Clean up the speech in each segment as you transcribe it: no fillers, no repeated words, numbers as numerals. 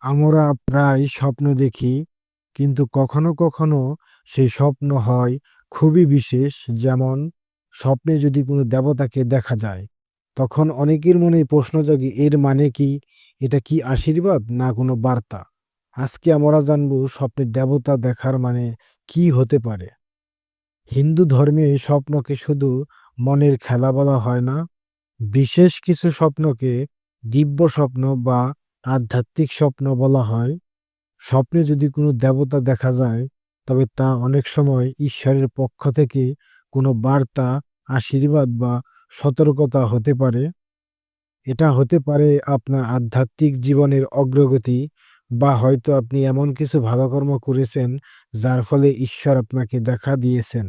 আমরা প্রায় স্বপ্ন দেখি, কিন্তু কখনো কখনো সেই স্বপ্ন হয় খুবই বিশেষ। যেমন স্বপ্নে যদি কোনো দেবতাকে দেখা যায়, তখন অনেকের মনে প্রশ্ন জাগে, এর মানে কি? এটা কি আশীর্বাদ না কোনো বার্তা? আজকে আমরা জানবো স্বপ্নে দেবতা দেখার মানে কি হতে পারে। হিন্দু ধর্মে স্বপ্নকে শুধু মনের খেলা বলা হয় না, বিশেষ কিছু স্বপ্নকে দিব্য স্বপ্ন বা আধ্যাত্মিক স্বপ্ন বলা হয়। স্বপ্নে যদি কোনো দেবতা দেখা যায়, তবে তা অনেক সময় ঈশ্বরের পক্ষ থেকে কোনো বার্তা, আশীর্বাদ বা সতর্কতা হতে পারে। এটা হতে পারে আপনার আধ্যাত্মিক জীবনের অগ্রগতি, বা হয়তো আপনি এমন কিছু ভালো কর্ম করেছেন যার ফলে ঈশ্বর আপনাকে দেখা দিয়েছেন।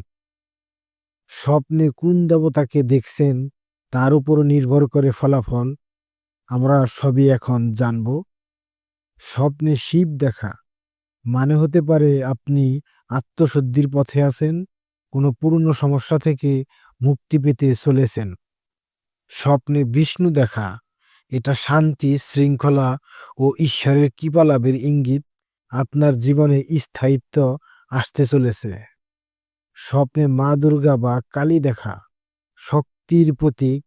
স্বপ্নে কোন দেবতাকে দেখছেন তার উপর নির্ভর করে ফলাফল। আমরা সবই এখন জানব। স্বপ্নে শিব দেখা মানে হতে পারে আপনি আত্মশুদ্ধির পথে আছেন, কোনো পুরনো সমস্যা থেকে মুক্তি পেতে চলেছেন। স্বপ্নে বিষ্ণু দেখা, এটা শান্তি, শৃঙ্খলা ও ঈশ্বরের কৃপা লাভের ইঙ্গিত। আপনার জীবনে স্থায়িত্ব আসতে চলেছে। স্বপ্নে মা দুর্গা বা কালী দেখা, শক্তির প্রতীক।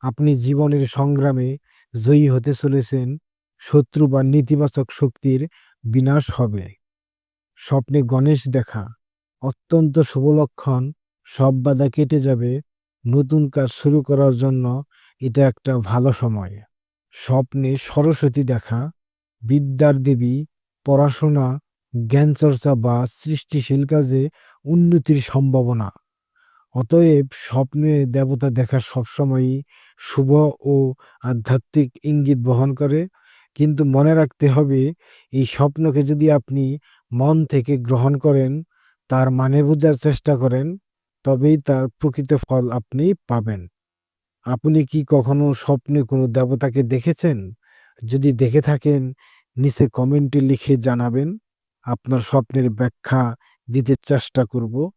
আপনি জীবনের সংগ্রামে জয়ী হতে চলেছেন, শত্রু বা নেতিবাচক শক্তির বিনাশ হবে। স্বপ্নে গণেশ দেখা অত্যন্ত শুভ লক্ষণ, সব বাধা কেটে যাবে, নতুন কাজ শুরু করার জন্য এটা একটা ভালো সময়। স্বপ্নে সরস্বতী দেখা বিদ্যার দেবী, পড়াশোনা, জ্ঞান চর্চা বা সৃষ্টিশীল কাজে উন্নতির সম্ভাবনা। অতএব স্বপ্নে দেবতা দেখা সবসময়ই শুভ ও আধ্যাত্মিক ইঙ্গিত বহন করে। কিন্তু মনে রাখতে হবে, এই স্বপ্নকে যদি আপনি মন থেকে গ্রহণ করেন, তার মানে বোঝার চেষ্টা করেন, তবেই তার প্রকৃত ফল আপনি পাবেন। আপনি কি কখনো স্বপ্নে কোনো দেবতাকে দেখেছেন? যদি দেখে থাকেন, নিচে কমেন্টে লিখে জানাবেন। আপনার স্বপ্নের ব্যাখ্যা দিতে চেষ্টা করব।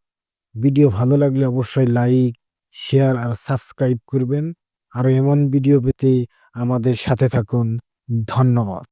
ভিডিও ভালো লাগলে অবশ্যই লাইক, শেয়ার আর সাবস্ক্রাইব করবেন। আরো এমন ভিডিও পেতে আমাদের সাথে থাকুন। ধন্যবাদ।